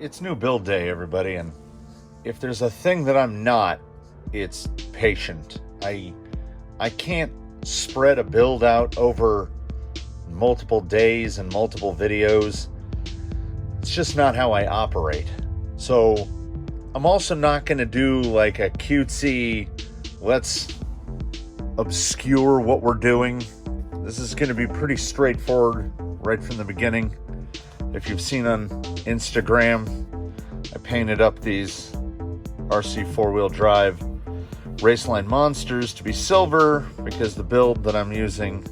It's new build day, everybody, and if there's a thing that I'm not, it's patient. I can't spread a build out over multiple days and multiple videos. It's just not how I operate. So I'm also not going to do like a cutesy, let's obscure what we're doing. This is going to be pretty straightforward right from the beginning. If you've seen on Instagram, I painted up these RC four-wheel drive Raceline Monsters to be silver because the build that I'm using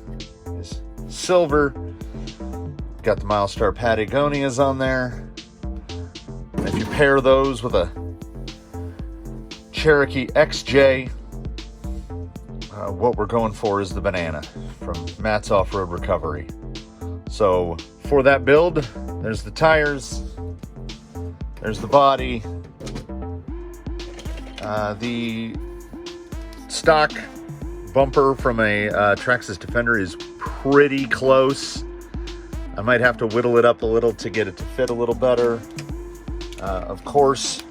is silver. Got the Milestar Patagonias on there. And if you pair those with a Cherokee XJ, what we're going for is the banana from Matt's Off-Road Recovery. So for that build, there's the tires, there's the body, the stock bumper from a Traxxas Defender is pretty close. I might have to whittle it up a little to get it to fit a little better. Of course,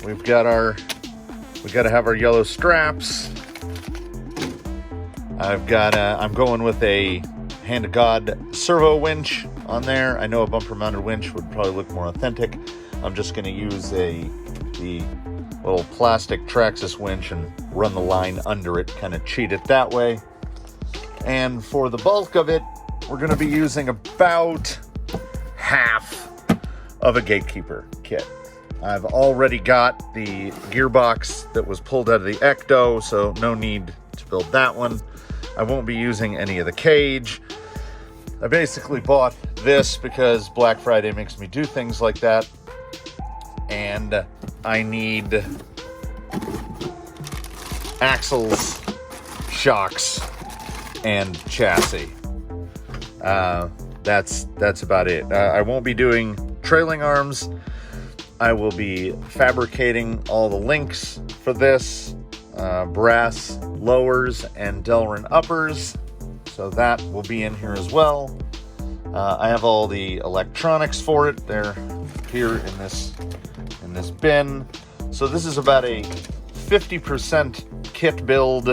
we got to have our yellow straps. I'm going with a Hand of God servo winch on there. I know a bumper mounted winch would probably look more authentic. I'm just going to use the little plastic Traxxas winch and run the line under it, kind of cheat it that way. And for the bulk of it, we're going to be using about half of a Gatekeeper kit. I've already got the gearbox that was pulled out of the Ecto, so no need to build that one. I won't be using any of the cage. I basically bought this because Black Friday makes me do things like that. And I need axles, shocks, and chassis. That's about it. I won't be doing trailing arms. I will be fabricating all the links for this, brass lowers and Delrin uppers, so that will be in here as well. I have all the electronics for it. They're here in this bin. So this is about a 50% kit build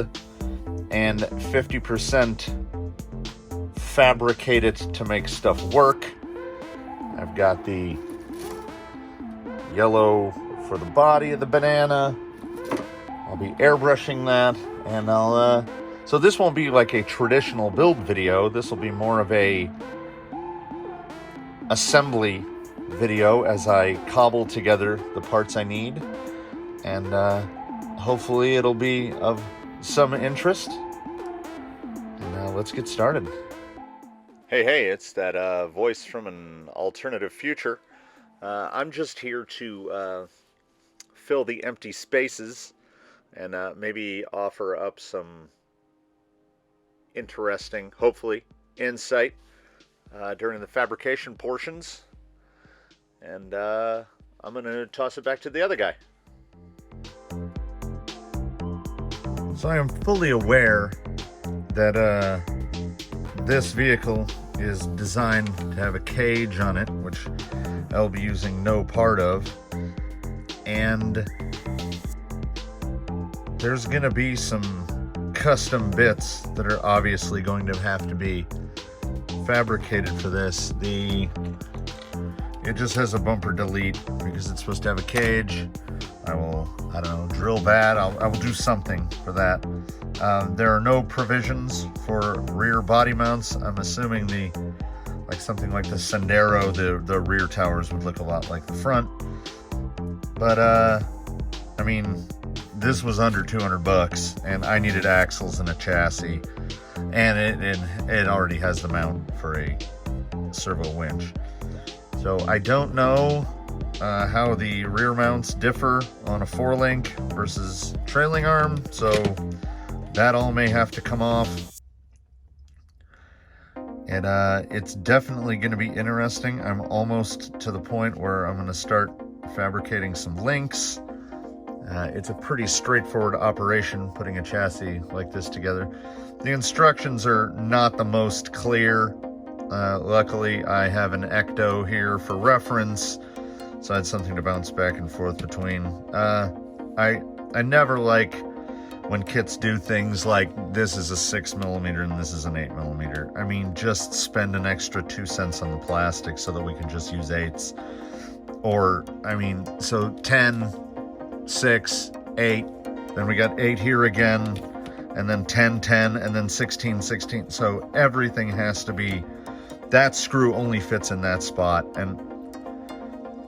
and 50% fabricate it to make stuff work. I've got the yellow for the body of the banana. I'll be airbrushing that, and so this won't be like a traditional build video. This will be more of a assembly video as I cobble together the parts I need, and hopefully it'll be of some interest. And let's get started. Hey, it's that voice from an alternative future. I'm just here to fill the empty spaces and maybe offer up some interesting, hopefully, insight during the fabrication portions. And I'm going to toss it back to the other guy. So I am fully aware that this vehicle is designed to have a cage on it, which I'll be using no part of. And there's going to be some custom bits that are obviously going to have to be fabricated for this. It just has a bumper delete because it's supposed to have a cage. I don't know, drill that. I will do something for that. There are no provisions for rear body mounts. I'm assuming something like the Sendero, the rear towers would look a lot like the front. But I mean, this was under 200 bucks, and I needed axles and a chassis, and it already has the mount for a servo winch. So I don't know how the rear mounts differ on a 4-link versus trailing arm, so that all may have to come off. And it's definitely going to be interesting. I'm almost to the point where I'm going to start fabricating some links. It's a pretty straightforward operation putting a chassis like this together. The instructions are not the most clear. Luckily, I have an Ecto here for reference, so I had something to bounce back and forth between. I never like when kits do things like this is a 6mm and this is an 8mm. I mean, just spend an extra 2 cents on the plastic so that we can just use 8s. Or, I mean, so 10, 6, 8, then we got 8 here again, and then 10, 10, and then 16, 16. So everything has to be, that screw only fits in that spot. And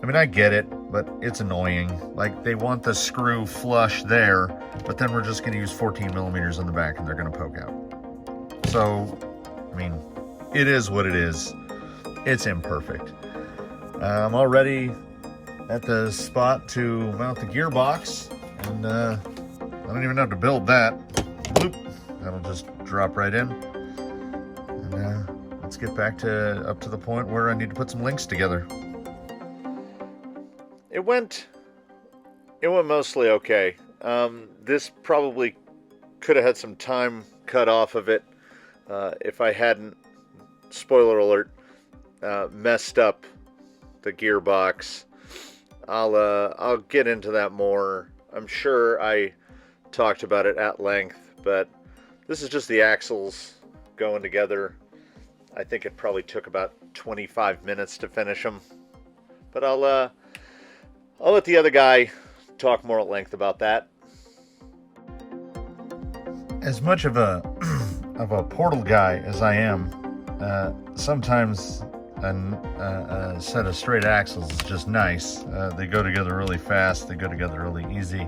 I mean, I get it, but it's annoying. Like, they want the screw flush there, but then we're just going to use 14mm on the back and they're going to poke out. So, I mean, it is what it is. It's imperfect. I'm already at the spot to mount the gearbox, and I don't even have to build that. Bloop. That'll just drop right in. And let's get back to up to the point where I need to put some links together. It went mostly okay. This probably could have had some time cut off of it if I hadn't, spoiler alert, messed up the gearbox. I'll get into that more. I'm sure I talked about it at length, but this is just the axles going together. I think it probably took about 25 minutes to finish them, but I'll let the other guy talk more at length about that. As much of a portal guy as I am, sometimes a set of straight axles is just nice. They go together really fast. They go together really easy.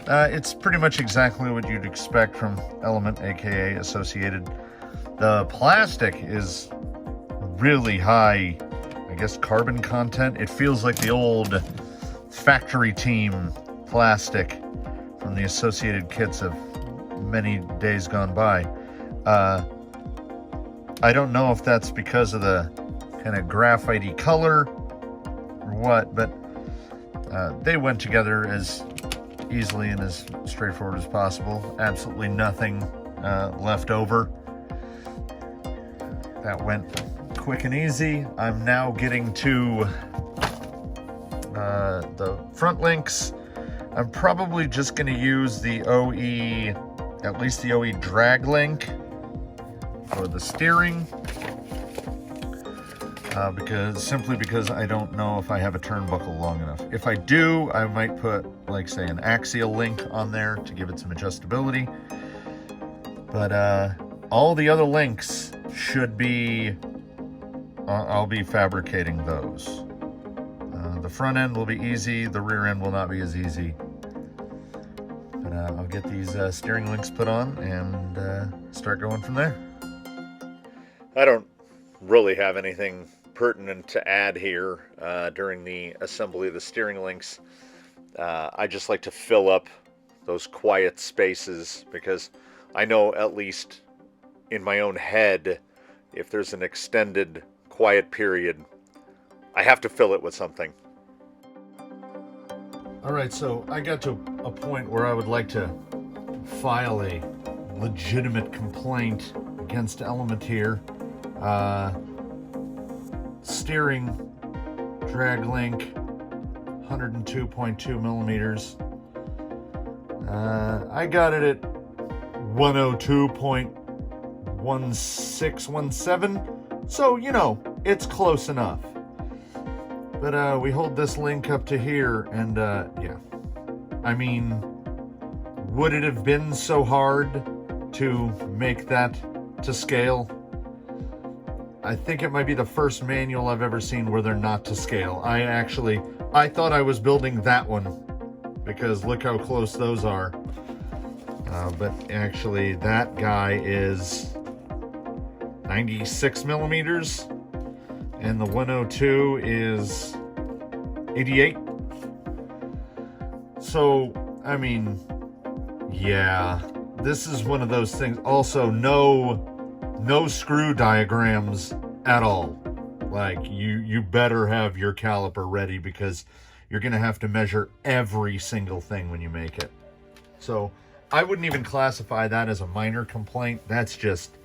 It's pretty much exactly what you'd expect from Element, aka Associated. The plastic is really high, I guess, carbon content. It feels like the old factory team plastic from the Associated kits of many days gone by. I don't know if that's because of the kind of graphite-y color or what, but they went together as easily and as straightforward as possible. Absolutely nothing left over. That went quick and easy. I'm now getting to the front links. I'm probably just going to use the OE, at least the OE drag link for the steering, simply because I don't know if I have a turnbuckle long enough. If I do, I might put, like, say, an axial link on there to give it some adjustability. But all the other links should be, I'll be fabricating those. The front end will be easy, the rear end will not be as easy. But I'll get these steering links put on and start going from there. I don't really have anything pertinent to add here during the assembly of the steering links. I just like to fill up those quiet spaces because I know, at least in my own head, if there's an extended quiet period, I have to fill it with something. Alright, so I got to a point where I would like to file a legitimate complaint against Element here. Steering drag link 102.2mm. I got it at 102.1617, so you know, it's close enough. But we hold this link up to here, and yeah, I mean, would it have been so hard to make that to scale? I think it might be the first manual I've ever seen where they're not to scale. I thought I was building that one because look how close those are. But actually that guy is 96mm and the 102 is 88. So, I mean, yeah, this is one of those things. Also, no screw diagrams at all. Like, you better have your caliper ready because you're gonna have to measure every single thing when you make it. So I wouldn't even classify that as a minor complaint. That's just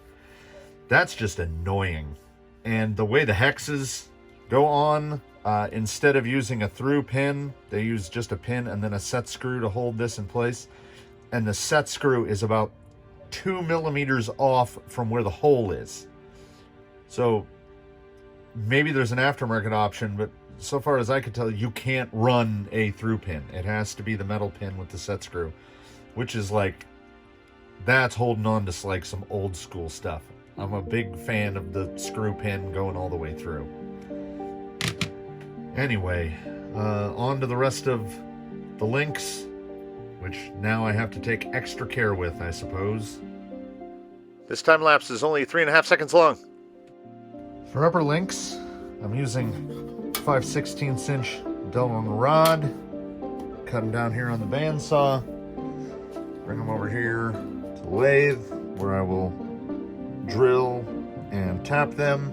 annoying. And the way the hexes go on, Instead of using a through pin, they use just a pin and then a set screw to hold this in place. And the set screw is about 2 millimeters off from where the hole is. So maybe there's an aftermarket option, but so far as I could tell, you can't run a through pin. It has to be the metal pin with the set screw, which is like, that's holding on to like some old school stuff. I'm a big fan of the screw pin going all the way through. Anyway, on to the rest of the links, which now I have to take extra care with, I suppose. This time lapse is only 3.5 seconds long. For upper links, I'm using 5/16 inch Delrin rod. Cut them down here on the bandsaw. Bring them over here to the lathe, where I will drill and tap them.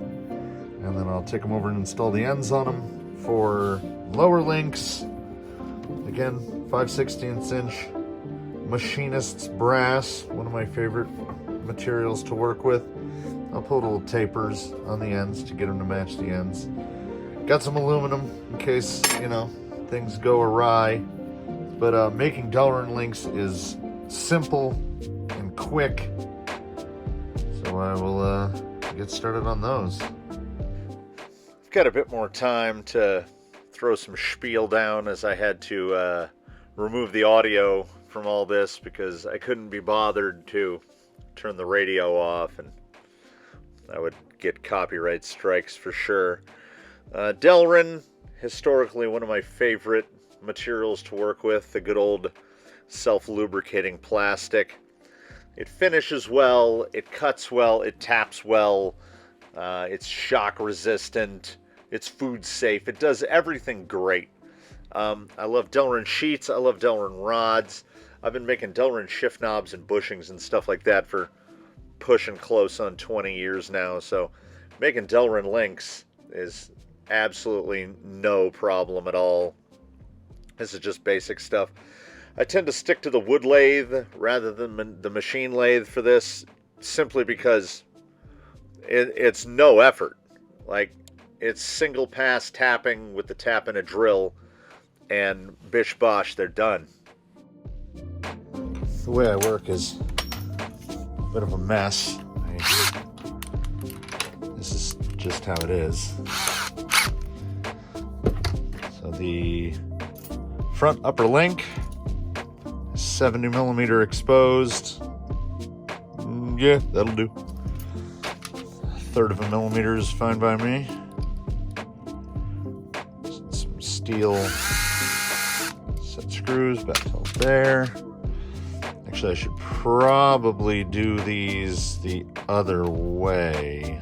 And then I'll take them over and install the ends on them. For lower links, again, 5/16 inch machinist's brass, one of my favorite materials to work with. I'll put little tapers on the ends to get them to match the ends. Got some aluminum in case, you know, things go awry. But making Delrin links is simple and quick. So I will get started on those. Got a bit more time to throw some spiel down, as I had to remove the audio from all this because I couldn't be bothered to turn the radio off, and I would get copyright strikes for sure. Delrin, historically one of my favorite materials to work with, the good old self-lubricating plastic. It finishes well, it cuts well, it taps well, it's shock resistant, it's food safe, it does everything great. I love Delrin sheets, I love Delrin rods. I've been making Delrin shift knobs and bushings and stuff like that for pushing close on 20 years now, so making Delrin links is absolutely no problem at all. This is just basic stuff. I tend to stick to the wood lathe rather than the machine lathe for this, simply because it's no effort. Like, it's single pass tapping with the tap and a drill, and bish bosh, they're done. The way I work is a bit of a mess. This is just how it is. So the front upper link is 70 millimeter exposed. Yeah, that'll do. 1/3 of a millimeter is fine by me. Some steel set screws back till there. Actually, I should probably do these the other way.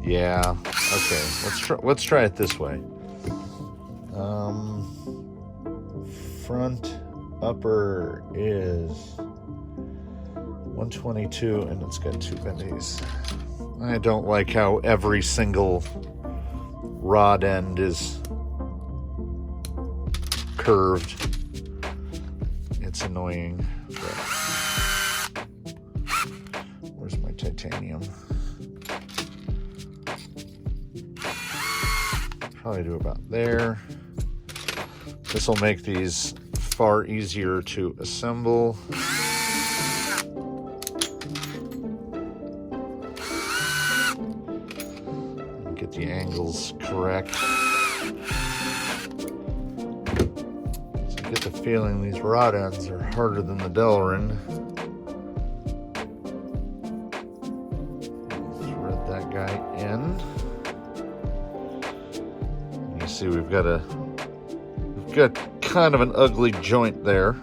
Yeah. Okay. Let's try it this way. Front upper is 122, and it's got 2 bendies. I don't like how every single rod end is curved. It's annoying. But where's my titanium? Probably do about there. This will make these far easier to assemble. Get the angles correct. So I get the feeling these rod ends are harder than the Delrin. Thread that guy in. You see we've got kind of an ugly joint there,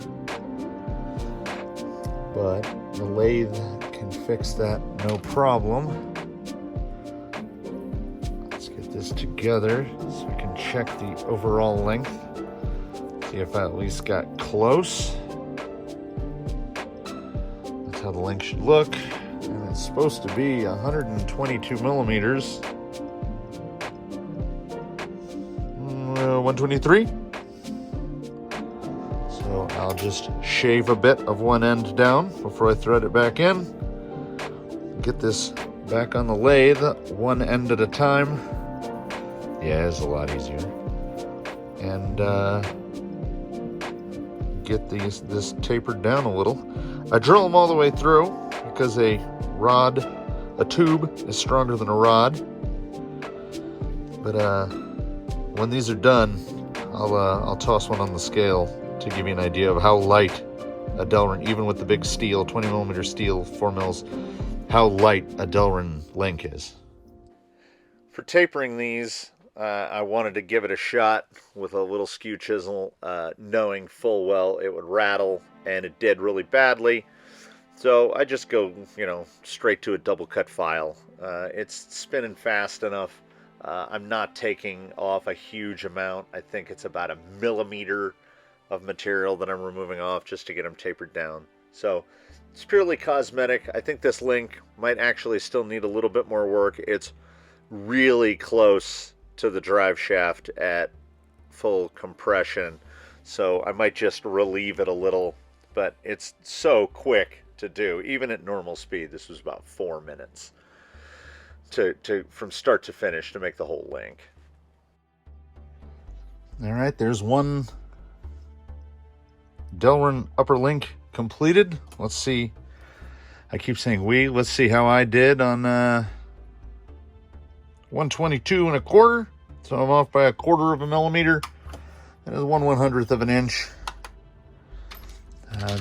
but the lathe can fix that no problem. Let's get this together so we can check the overall length, see if I at least got close. That's how the length should look, and it's supposed to be 122 millimeters. 123. So I'll just shave a bit of one end down before I thread it back in. Get this back on the lathe, one end at a time. Yeah, it's a lot easier. And get this tapered down a little. I drill them all the way through because a tube is stronger than a rod. But when these are done, I'll toss one on the scale to give you an idea of how light a Delrin, even with the big steel, 20mm steel, 4 mils, how light a Delrin link is. For tapering these, I wanted to give it a shot with a little skew chisel, knowing full well it would rattle, and it did really badly. So I just go, straight to a double cut file. It's spinning fast enough. I'm not taking off a huge amount. I think it's about 1 millimeter of material that I'm removing off just to get them tapered down. So it's purely cosmetic. I think this link might actually still need a little bit more work. It's really close to the drive shaft at full compression, so I might just relieve it a little, but it's so quick to do. Even at normal speed, this was about 4 minutes from start to finish to make the whole link. All right, there's one Delrin upper link completed. Let's see. I keep saying let's see how I did on 122 1/4. So I'm off by 1/4 of a millimeter. That is 1/100th of an inch.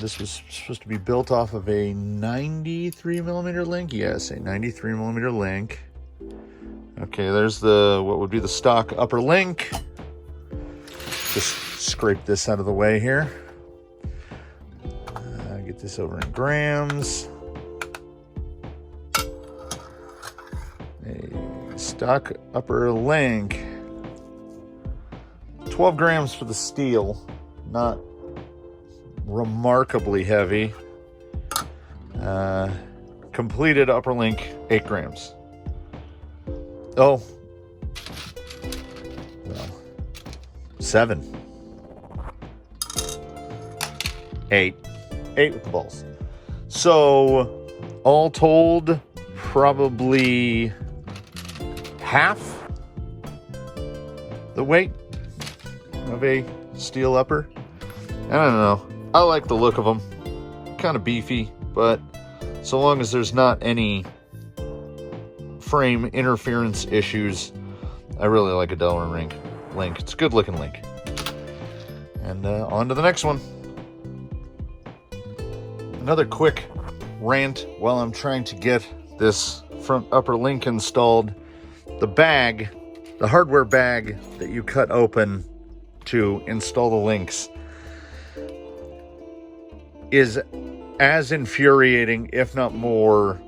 This was supposed to be built off of a 93mm link. Yes, a 93mm link. Okay, there's what would be the stock upper link. Just scrape this out of the way here. Get this over in grams. A stock upper link. 12 grams for the steel. Not remarkably heavy. Completed upper link, 8 grams. Oh. Well, 7. 8. 8 with the balls. So, all told, probably half the weight of a steel upper. I don't know. I like the look of them. Kind of beefy, but so long as there's not any frame interference issues, I really like a Delrin link. It's a good looking link. And on to the next one. Another quick rant while I'm trying to get this front upper link installed. The hardware bag that you cut open to install the links is as infuriating, if not more,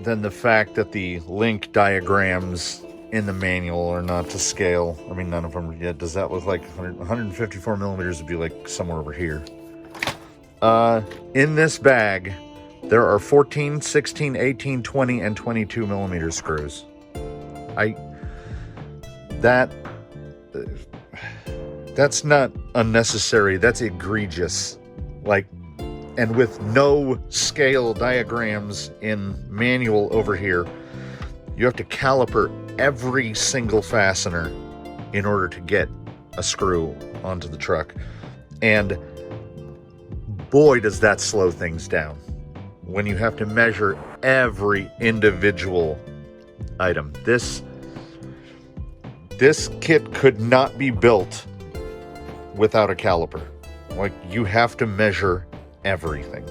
than the fact that the link diagrams in the manual are not to scale. I mean, none of them yet. Does that look like 154 millimeters would be like somewhere over here? In this bag, there are 14, 16, 18, 20, and 22 millimeter screws. That's not unnecessary. That's egregious. And with no scale diagrams in manual over here, you have to caliper every single fastener in order to get a screw onto the truck. And boy, does that slow things down when you have to measure every individual item. This kit could not be built without a caliper. You have to measure everything.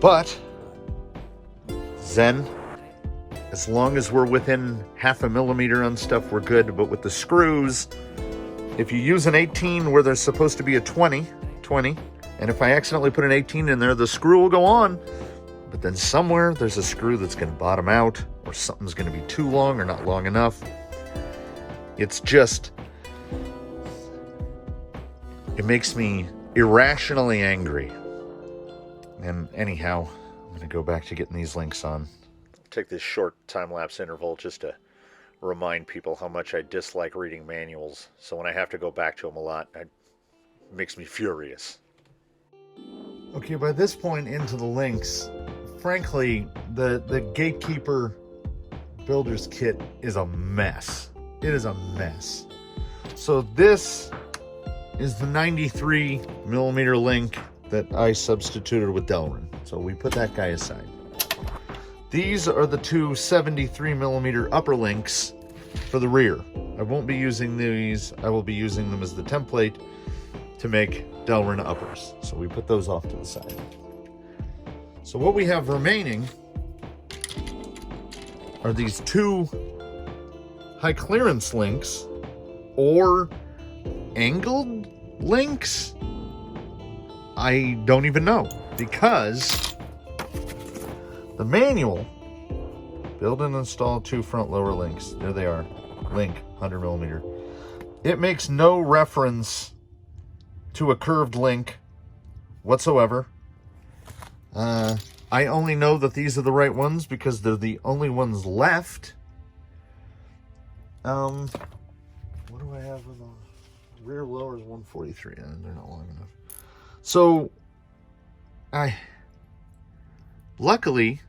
But Zen, as long as we're within 0.5 millimeter on stuff, we're good. But with the screws, if you use an 18 where there's supposed to be a 20, and if I accidentally put an 18 in there, the screw will go on, but then somewhere there's a screw that's going to bottom out, or something's going to be too long or not long enough. It's just, it makes me irrationally angry. And anyhow, I'm going to go back to getting these links on. Take this short time-lapse interval just to remind people how much I dislike reading manuals. So when I have to go back to them a lot, it makes me furious. Okay, by this point into the links, frankly, the Gatekeeper builder's kit is a mess. It is a mess. So this is the 93 millimeter link that I substituted with Delrin. So we put that guy aside. These are the two 73 millimeter upper links for the rear. I won't be using these. I will be using them as the template to make Delrin uppers. So we put those off to the side. So what we have remaining are these two high clearance links or angled links. I don't even know, because the manual, build and install two front lower links. There they are, link 100 millimeter. It makes no reference to a curved link whatsoever. I only know that these are the right ones because they're the only ones left. What do I have in the rear lower is 143, and they're not long enough. So luckily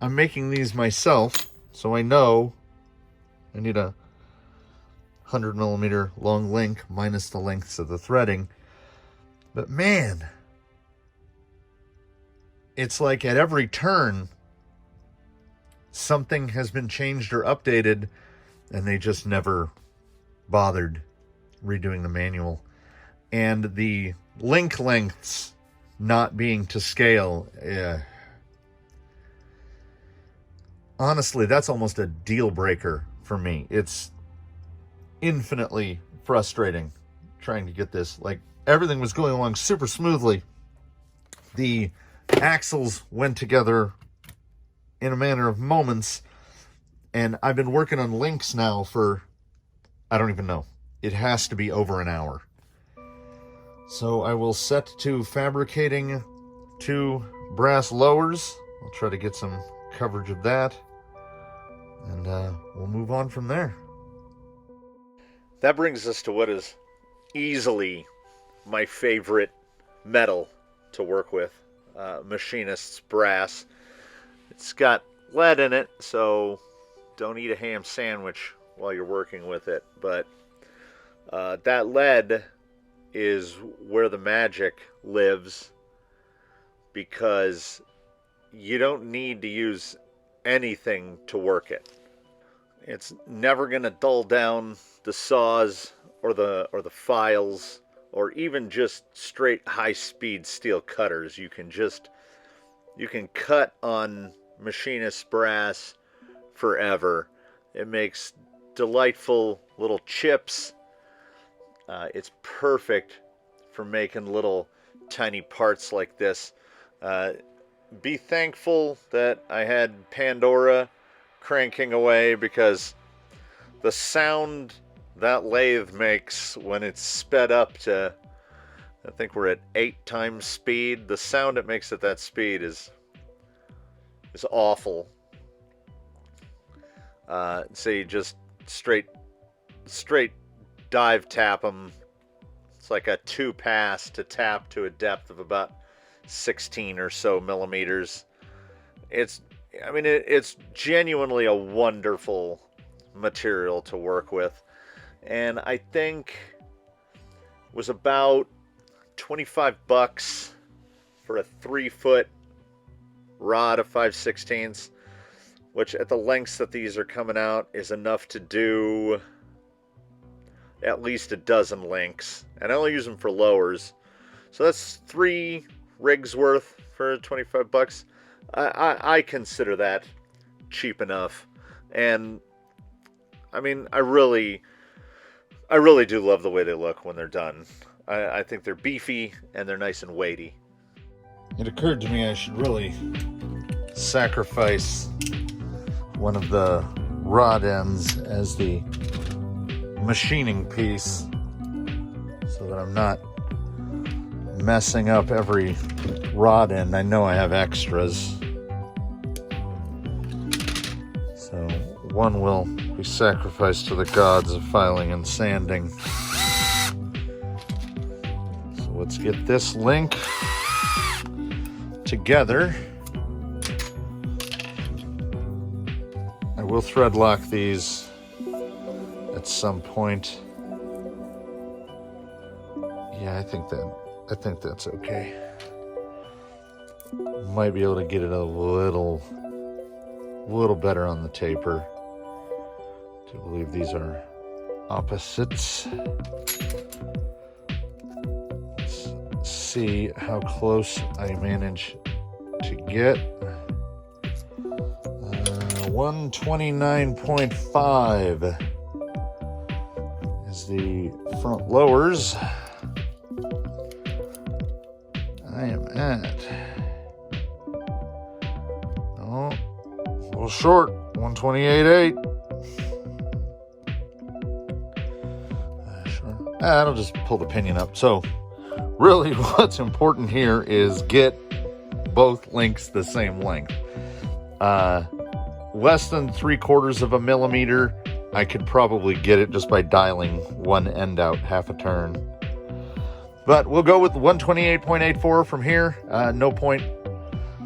I'm making these myself, so I know I need a 100 millimeter long link minus the lengths of the threading. But man, it's like at every turn something has been changed or updated, and they just never bothered redoing the manual. And the link lengths not being to scale, honestly, that's almost a deal breaker for me. It's infinitely frustrating trying to get this. Like, everything was going along super smoothly. The axles went together in a matter of moments, and I've been working on links now for, I don't even know, it has to be over an hour. So I will set to fabricating two brass lowers. I'll try to get some coverage of that, and we'll move on from there. That brings us to what is easily my favorite metal to work with, machinist's brass. It's got lead in it, so don't eat a ham sandwich while you're working with it. But that lead is where the magic lives, because you don't need to use anything to work it. It's never going to dull down the saws or the files, or even just straight high-speed steel cutters. You can cut on machinist brass forever. It makes delightful little chips. It's perfect for making little tiny parts like this. Be thankful that I had Pandora cranking away, because the sound that lathe makes when it's sped up to, I think we're at 8 times speed, the sound it makes at that speed is awful. So you just straight dive tap them. It's like a 2 pass to tap to a depth of about 16 or so millimeters. It's genuinely a wonderful material to work with. And I think it was about $25 for a 3-foot rod of 5/16, which at the lengths that these are coming out is enough to do at least a dozen links. And I only use them for lowers. So that's 3 rigs worth for $25. I consider that cheap enough. And I mean, I really do love the way they look when they're done. I think they're beefy and they're nice and weighty. It occurred to me I should really sacrifice one of the rod ends as the machining piece, so that I'm not messing up every rod end. I know I have extras, so one will be sacrificed to the gods of filing and sanding. So let's get this link together. I will thread lock these at some point. Yeah, I think that's okay. Might be able to get it a little better on the taper. I do believe these are opposites. Let's see how close I manage to get. 129.5 is the front lowers. I am at, oh, a little short, 128.8. I'll just pull the pinion up. So really what's important here is get both links the same length. Less than 3/4 of a millimeter, I could probably get it just by dialing one end out half a turn. But we'll go with 128.84 from here. No point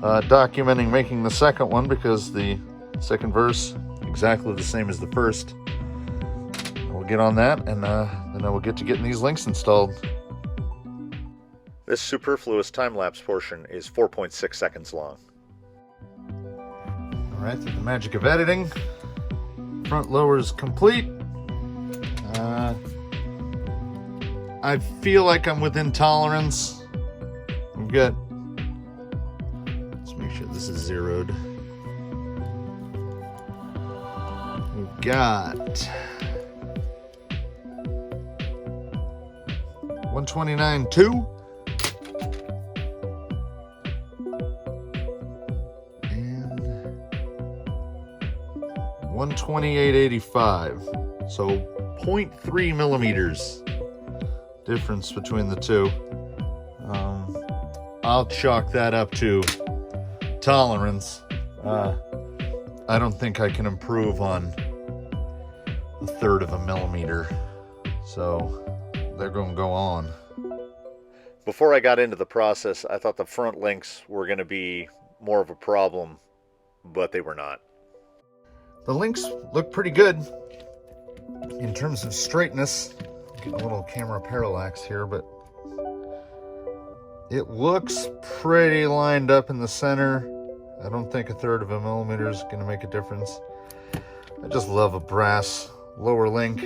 documenting making the second one because the second verse exactly the same as the first. We'll get on that, and then I will get to getting these links installed. This superfluous time-lapse portion is 4.6 seconds long. All right, through the magic of editing, front lower is complete. I feel like I'm within tolerance. I'm good. Let's make sure this is zeroed. We've got 129.2 and 128.85. So 0.3 millimeters difference between the two. I'll chalk that up to tolerance. I don't think I can improve on 1/3 of a millimeter. So they're going to go on. Before I got into the process, I thought the front links were going to be more of a problem, but they were not. The links look pretty good in terms of straightness. Getting a little camera parallax here, but it looks pretty lined up in the center. I don't think 1/3 of a millimeter is going to make a difference. I just love a brass lower link.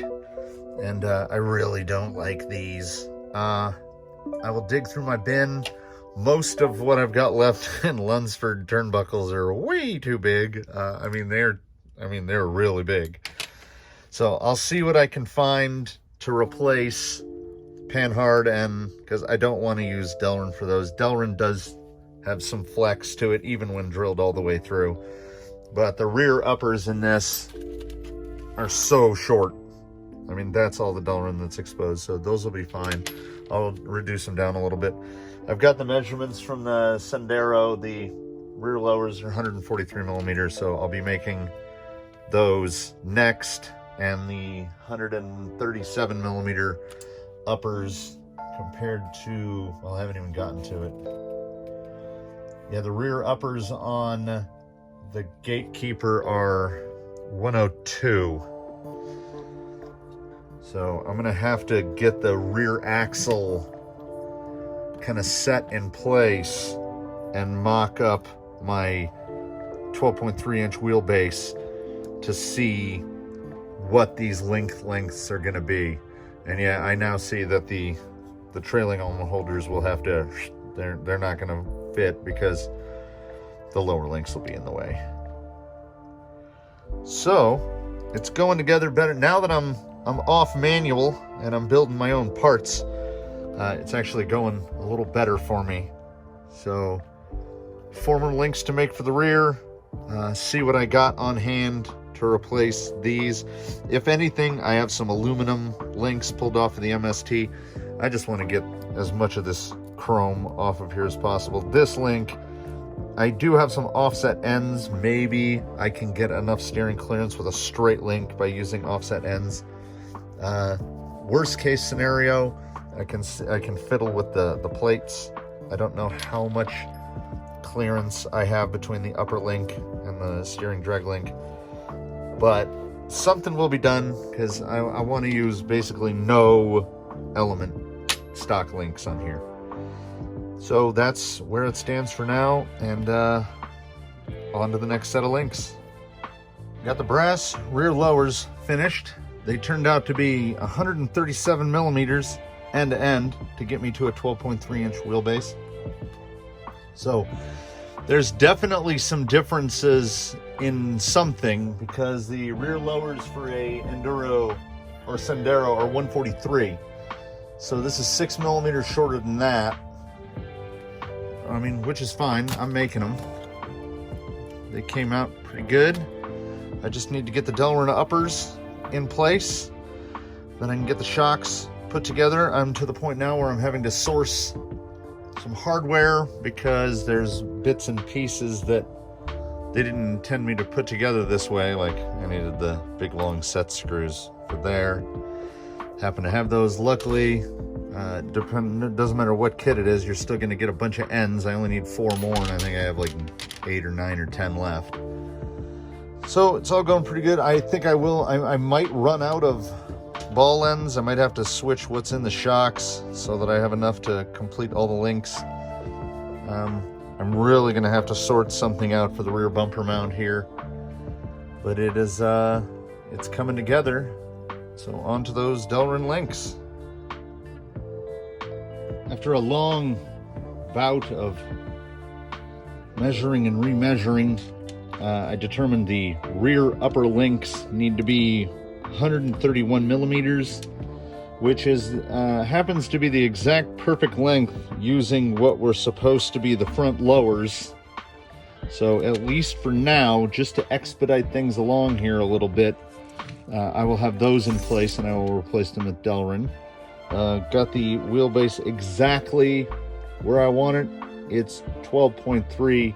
And I really don't like these. I will dig through my bin. Most of what I've got left in Lunsford turnbuckles are way too big. I mean they're really big. So I'll see what I can find to replace Panhard, and because I don't want to use Delrin for those. Delrin does have some flex to it, even when drilled all the way through. But the rear uppers in this are so short. I mean, that's all the Delrin that's exposed, so those will be fine. I'll reduce them down a little bit. I've got the measurements from the Sendero. The rear lowers are 143 millimeters, so I'll be making those next, and the 137 millimeter uppers compared to, well, I haven't even gotten to it. Yeah, the rear uppers on the Gatekeeper are 102. So I'm gonna have to get the rear axle kind of set in place and mock up my 12.3 inch wheelbase to see what these lengths are gonna be. And yeah, I now see that the trailing element holders will have to, they're not gonna fit because the lower links will be in the way. So it's going together better now that I'm off manual and I'm building my own parts. It's actually going a little better for me. So former links to make for the rear, see what I got on hand to replace these. If anything, I have some aluminum links pulled off of the MST. I just want to get as much of this chrome off of here as possible. This link, I do have some offset ends. Maybe I can get enough steering clearance with a straight link by using offset ends. Worst case scenario, I can fiddle with the plates. I don't know how much clearance I have between the upper link and the steering drag link. but something will be done because I want to use basically no Element stock links on here. So that's where it stands for now, and on to the next set of links. Got the brass rear lowers finished. They turned out to be 137 millimeters end to end to get me to a 12.3 inch wheelbase. So there's definitely some differences in something, because the rear lowers for a Enduro or Sendero are 143. So this is 6 millimeters shorter than that. I mean, which is fine. I'm making them. They came out pretty good. I just need to get the Delrin uppers in place. Then I can get the shocks put together. I'm to the point now where I'm having to source some hardware because there's bits and pieces that they didn't intend me to put together this way. Like, I needed the big long set screws for there. Happen to have those. Luckily, it doesn't matter what kit it is, you're still going to get a bunch of ends. I only need 4 more, and I think I have like 8 or 9 or 10 left. So it's all going pretty good. I think I might run out of ball ends. I might have to switch what's in the shocks so that I have enough to complete all the links. I'm really going to have to sort something out for the rear bumper mount here, but it is it's coming together. So on to those Delrin links. After a long bout of measuring and remeasuring, I determined the rear upper links need to be 131 millimeters, which is happens to be the exact perfect length using what were supposed to be the front lowers. So at least for now, just to expedite things along here a little bit, I will have those in place and I will replace them with Delrin. Got the wheelbase exactly where I want it. It's 12.3,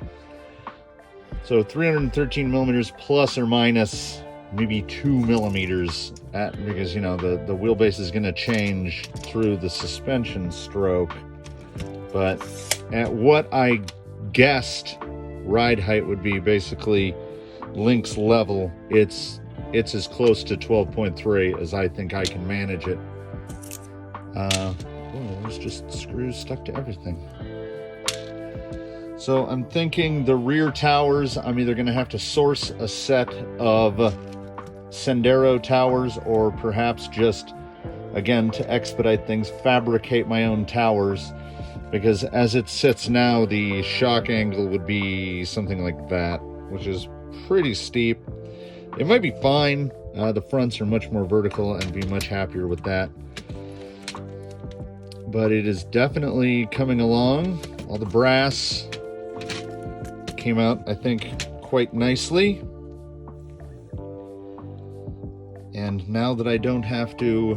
so 313 millimeters plus or minus maybe 2 millimeters, because you know the wheelbase is going to change through the suspension stroke. But at what I guessed ride height would be, basically links level, it's as close to 12.3 as I think I can manage it. There's just screws stuck to everything. So I'm thinking the rear towers, I'm either going to have to source a set of Sendero towers, or perhaps just, again, to expedite things, fabricate my own towers, because as it sits now, the shock angle would be something like that, which is pretty steep. It might be fine. The fronts are much more vertical, and be much happier with that. But it is definitely coming along. All the brass came out, I think, quite nicely. And now that I don't have to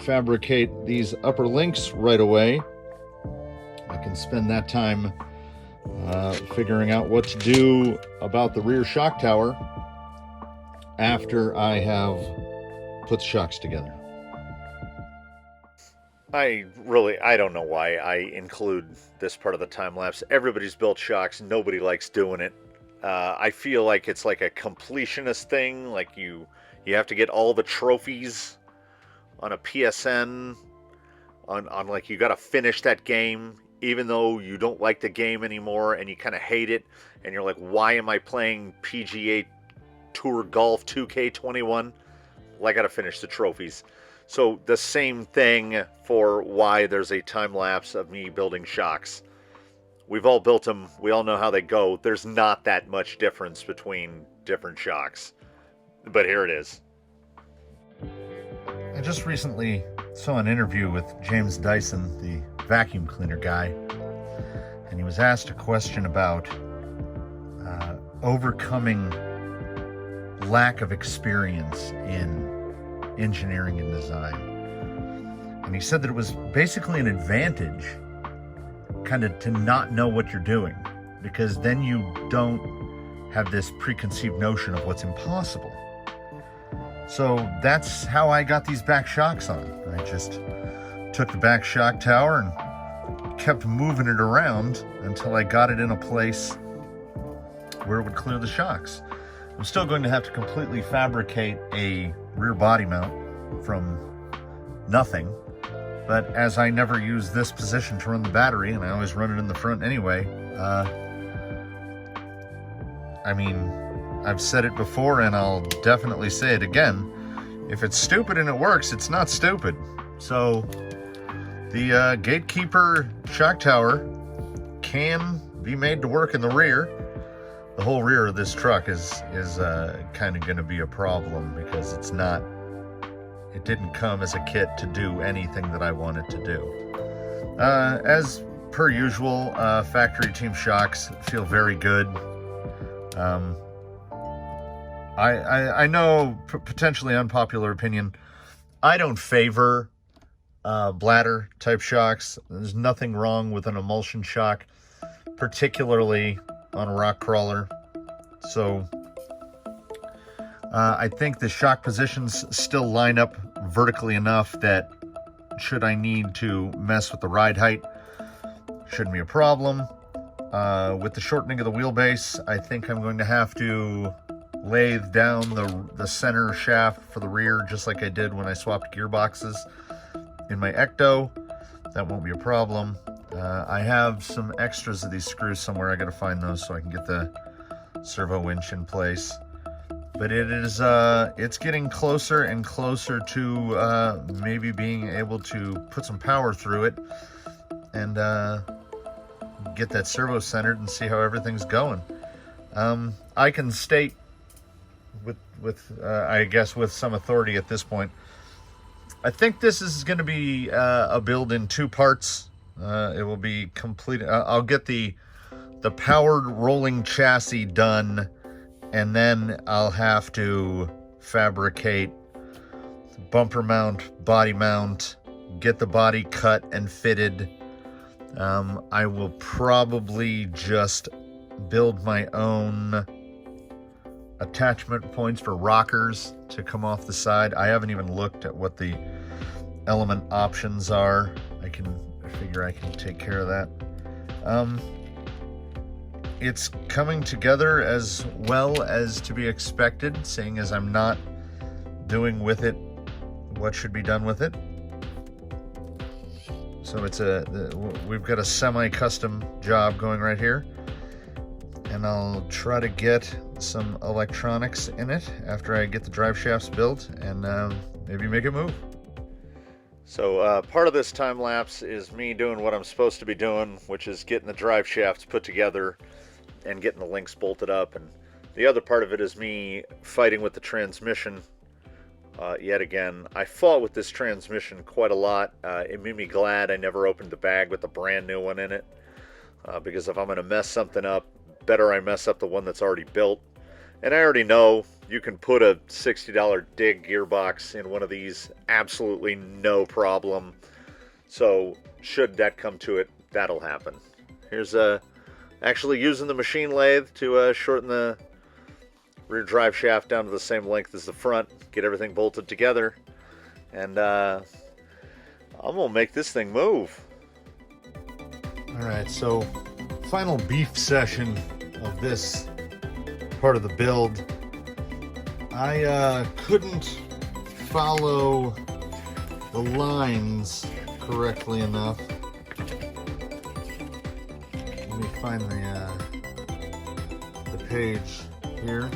fabricate these upper links right away, I can spend that time figuring out what to do about the rear shock tower after I have put the shocks together. I don't know why I include this part of the time lapse. Everybody's built shocks. Nobody likes doing it. I feel like it's like a completionist thing. Like you have to get all the trophies on a PSN. On like, you got to finish that game, even though you don't like the game anymore and you kind of hate it. And you're like, why am I playing PGA Tour Golf 2K21? Well, I got to finish the trophies. So the same thing for why there's a time lapse of me building shocks. We've all built them. We all know how they go. There's not that much difference between different shocks. But here it is. I just recently saw an interview with James Dyson, the vacuum cleaner guy, and he was asked a question about overcoming lack of experience in engineering and design. And he said that it was basically an advantage kind of to not know what you're doing, because then you don't have this preconceived notion of what's impossible. So that's how I got these back shocks on. I just took the back shock tower and kept moving it around until I got it in a place where it would clear the shocks. I'm still going to have to completely fabricate a rear body mount from nothing. But as I never use this position to run the battery, and I always run it in the front anyway, I mean, I've said it before and I'll definitely say it again. If it's stupid and it works, it's not stupid. So the Gatekeeper shock tower can be made to work in the rear. The whole rear of this truck is kind of going to be a problem because it didn't come as a kit to do anything that I wanted to do. As per usual, factory team shocks feel very good. I know, potentially unpopular opinion, I don't favor bladder type shocks. There's nothing wrong with an emulsion shock, particularly on a rock crawler. So I think the shock positions still line up vertically enough that should I need to mess with the ride height, shouldn't be a problem. With the shortening of the wheelbase, I think I'm going to have to lathe down the center shaft for the rear, just like I did when I swapped gearboxes in my Ecto. That won't be a problem. I have some extras of these screws somewhere. I gotta find those so I can get the servo winch in place. But it's getting closer and closer to maybe being able to put some power through it and get that servo centered and see how everything's going. I can state I guess with some authority at this point, I think this is going to be a build in two parts. It will be complete. I'll get the powered rolling chassis done, and then I'll have to fabricate bumper mount, body mount, get the body cut and fitted. I will probably just build my own attachment points for rockers to come off the side. I haven't even looked at what the Element options are. I figure I can take care of that. It's coming together as well as to be expected, seeing as I'm not doing with it what should be done with it. So we've got a semi-custom job going right here, and I'll try to get some electronics in it after I get the drive shafts built and maybe make it move. So part of this time lapse is me doing what I'm supposed to be doing, which is getting the drive shafts put together and getting the links bolted up, and the other part of it is me fighting with the transmission. Yet again, I fought with this transmission quite a lot. It made me glad I never opened the bag with the brand new one in it, because if I'm going to mess something up, better I mess up the one that's already built. And I already know you can put a $60 dig gearbox in one of these, absolutely no problem. So should that come to it, that'll happen. Here's actually using the machine lathe to shorten the rear drive shaft down to the same length as the front, get everything bolted together, and I'm gonna make this thing move. All right, so final beef session of this part of the build. I couldn't follow the lines correctly enough. Let me find the page here.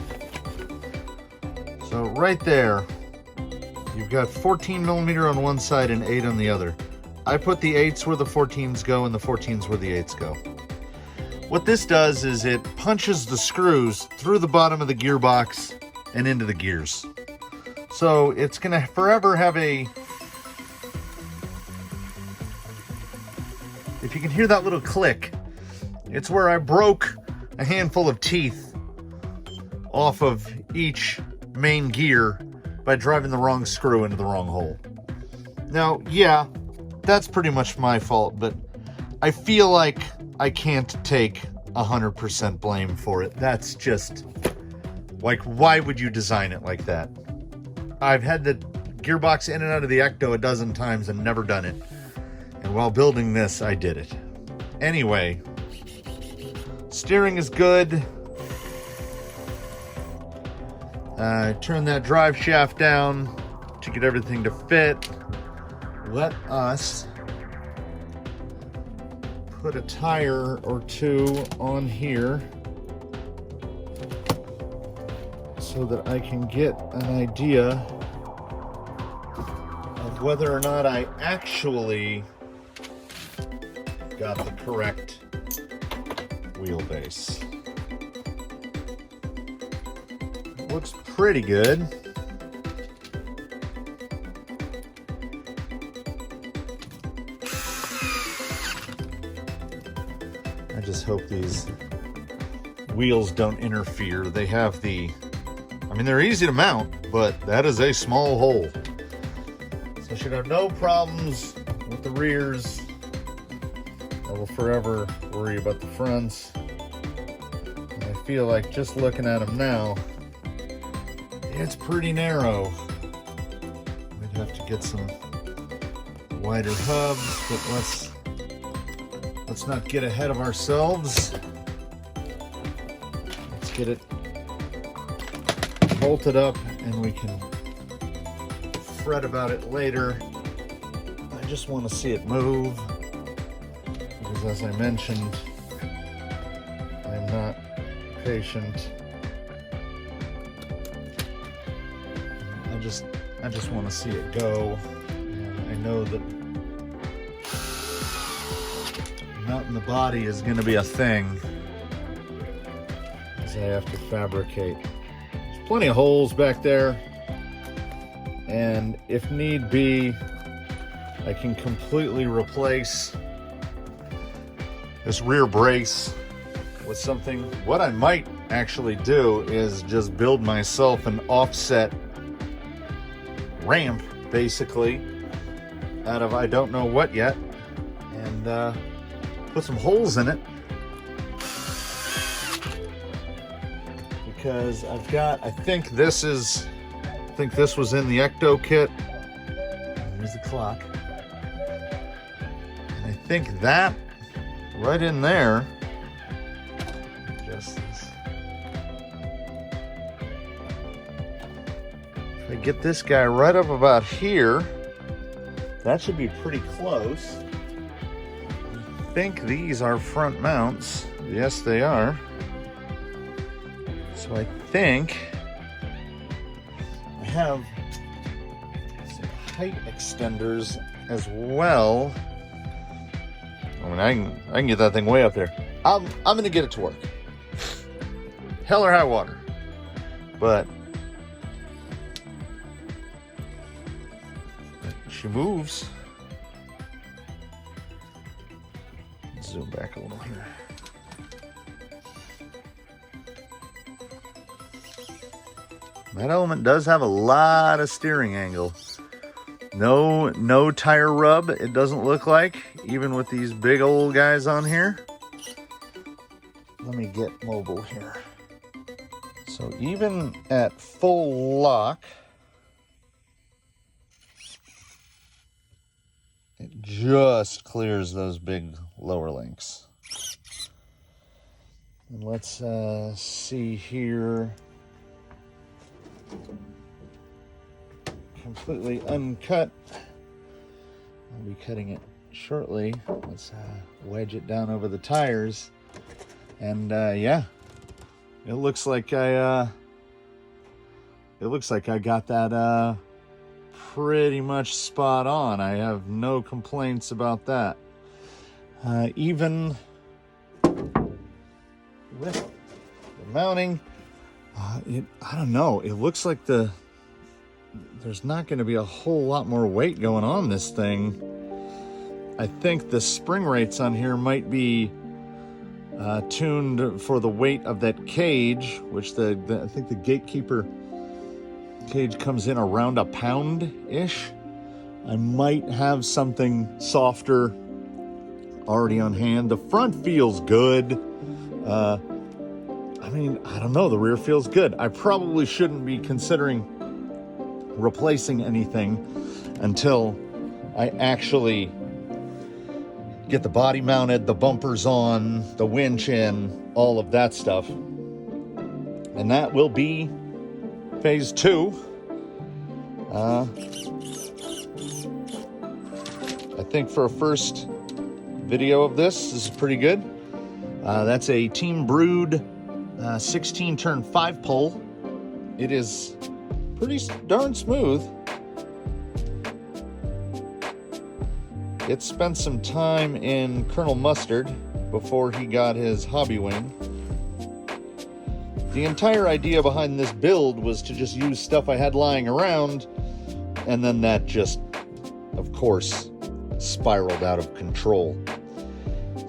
So right there, you've got 14 millimeter on one side and 8 on the other. I put the 8s where the 14s go and the 14s where the 8s go. What this does is it punches the screws through the bottom of the gearbox and into the gears. So it's gonna forever have a, if you can hear that little click, it's where I broke a handful of teeth off of each main gear by driving the wrong screw into the wrong hole. Now, yeah, that's pretty much my fault, but I feel like I can't take 100% blame for it. That's just, like, why would you design it like that? I've had the gearbox in and out of the Ecto a dozen times and never done it. And while building this, I did it. Anyway, steering is good. Turn that drive shaft down to get everything to fit. Let us put a tire or two on here so that I can get an idea of whether or not I actually got the correct wheelbase. It looks pretty good. I just hope these wheels don't interfere. They have the, I mean, they're easy to mount, but that is a small hole. So I should have no problems with the rears. I will forever worry about the fronts. And I feel like just looking at them now, it's pretty narrow. We'd have to get some wider hubs, but let's not get ahead of ourselves. Let's get it bolted up and we can fret about it later. I just want to see it move because, as I mentioned, I'm not patient. I just want to see it go. And I know that mounting the body is going to be a thing as I have to fabricate. There's plenty of holes back there, and if need be, I can completely replace this rear brace with something. What I might actually do is just build myself an offset ramp, basically, out of I don't know what yet, and put some holes in it, because I've got, I think this was in the Ecto kit. Here's the clock. And I think that right in there, just this. If I get this guy right up about here, that should be pretty close. I think these are front mounts. Yes, they are. So I think I have some height extenders as well. I mean, I can get that thing way up there. I'm gonna get it to work. Hell or high water. But she moves. Zoom back a little here. That Element does have a lot of steering angle. No tire rub, it doesn't look like, even with these big old guys on here. Let me get mobile here. So even at full lock, it just clears those big lower links. And let's see here. Completely uncut. I'll be cutting it shortly. Let's wedge it down over the tires. And yeah, it looks like I got that pretty much spot on. I have no complaints about that. Even with the mounting, I don't know. It looks like there's not going to be a whole lot more weight going on this thing. I think the spring rates on here might be tuned for the weight of that cage, which I think the Gatekeeper cage comes in around a pound-ish. I might have something softer already on hand. The front feels good. I mean, I don't know. The rear feels good. I probably shouldn't be considering replacing anything until I actually get the body mounted, the bumpers on, the winch in, all of that stuff. And that will be phase 2. I think for a first video of this is pretty good. That's a Team Brood 16 turn 5-pole. It is pretty darn smooth. It spent some time in Colonel Mustard before he got his hobby wing. The entire idea behind this build was to just use stuff I had lying around, and then that just, of course, spiraled out of control.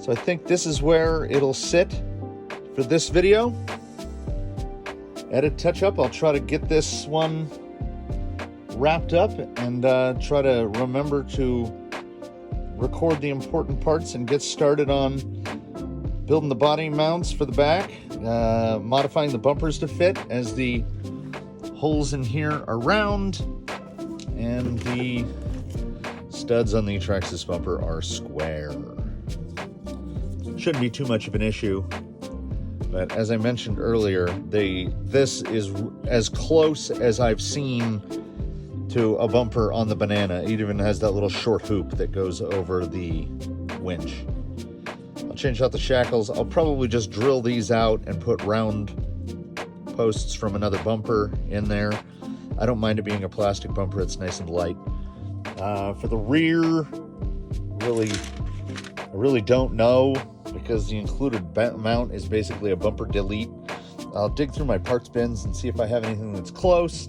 So I think this is where it'll sit for this video. Edit, touch up. I'll try to get this one wrapped up and try to remember to record the important parts and get started on building the body mounts for the back, modifying the bumpers to fit as the holes in here are round and the studs on the Traxxas bumper are square. Shouldn't be too much of an issue, but as I mentioned earlier, this is as close as I've seen to a bumper on the Banana. It even has that little short hoop that goes over the winch. I'll change out the shackles. I'll probably just drill these out and put round posts from another bumper in there. I don't mind it being a plastic bumper. It's nice and light. For the rear, I really don't know, because the included mount is basically a bumper delete. I'll dig through my parts bins and see if I have anything that's close.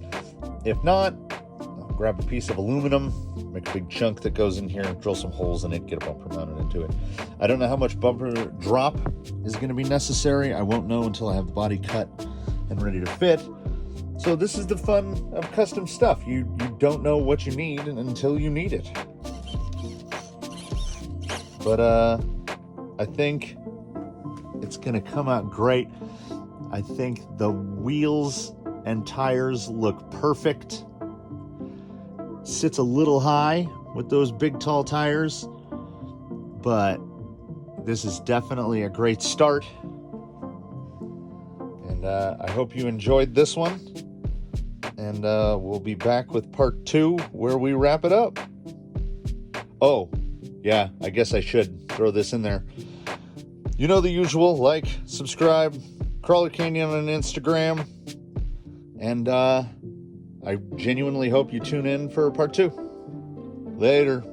If not, I'll grab a piece of aluminum, make a big chunk that goes in here, drill some holes in it, get a bumper mounted into it. I don't know how much bumper drop is going to be necessary. I won't know until I have the body cut and ready to fit. So this is the fun of custom stuff. You don't know what you need until you need it. But I think it's going to come out great. I think the wheels and tires look perfect. Sits a little high with those big tall tires, but this is definitely a great start. And I hope you enjoyed this one. And we'll be back with part 2 where we wrap it up. Oh, yeah, I guess I should throw this in there. You know the usual: like, subscribe, Crawler Canyon on Instagram, and I genuinely hope you tune in for part 2. Later.